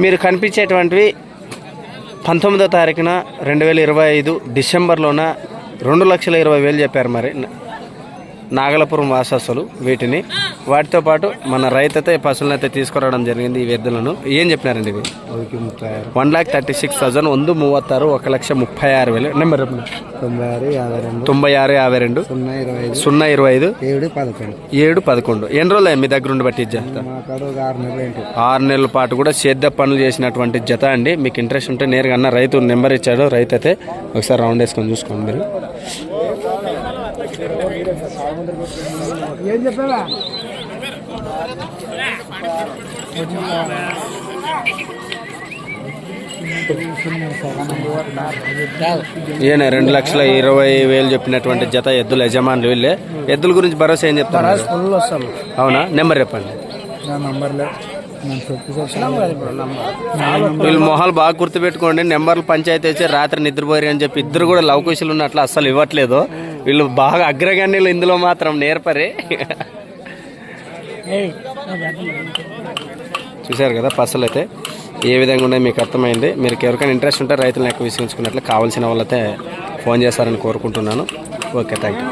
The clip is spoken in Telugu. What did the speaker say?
మీరు కనిపించేటువంటివి 19వ తారీఖున 2025 డిసెంబర్లోన 2,20,000 చెప్పారు. మరి నాగలపురం వాసస్సులు వీటిని వాటితో పాటు మన రైతైతే పశువులనైతే తీసుకురావడం జరిగింది. ఈ ఎద్దులను ఏం చెప్పినారండి ఇవి? 1,36,000 136 1,36,000 నెంబర్ 96 52 025 711. ఎన్ని రోజులు మీ దగ్గర ఉండి బట్టి జత? 6 నెలల పాటు కూడా సేద్య పనులు చేసినటువంటి జత అండి. మీకు ఇంట్రెస్ట్ ఉంటే నేరుగా అన్న రైతు నెంబర్ ఇచ్చాడు. రైతు అయితే ఒకసారి రౌండ్ వేసుకొని చూసుకోండి మీరు. ఏం చెప్పావా? ఈయన 2,20,000 చెప్పినటువంటి జత ఎద్దుల యజమానులు వీళ్ళే. ఎద్దుల గురించి భరోసా ఏం చెప్తారు? అవునా? నెంబర్ చెప్పండి. వీళ్ళు మొహాలు బాగా గుర్తుపెట్టుకోండి. నెంబర్లు పంచాయతీ వచ్చి రాత్రి నిద్రపోయి అని చెప్పి ఇద్దరు కూడా లవకుశులు ఉన్నట్లు అస్సలు ఇవ్వట్లేదు. వీళ్ళు బాగా అగ్రగణ్యులు ఇందులో మాత్రం నేర్పరి. చూశారు కదా పసలు అయితే ఏ విధంగా ఉన్నాయి మీకు అర్థమైంది. మీరు ఎవరికైనా ఇంట్రెస్ట్ ఉంటే రైతులను ఎక్కువ విసిగించుకున్నట్లు కావాల్సిన వాళ్ళైతే ఫోన్ చేస్తారని కోరుకుంటున్నాను. Okay, thank you.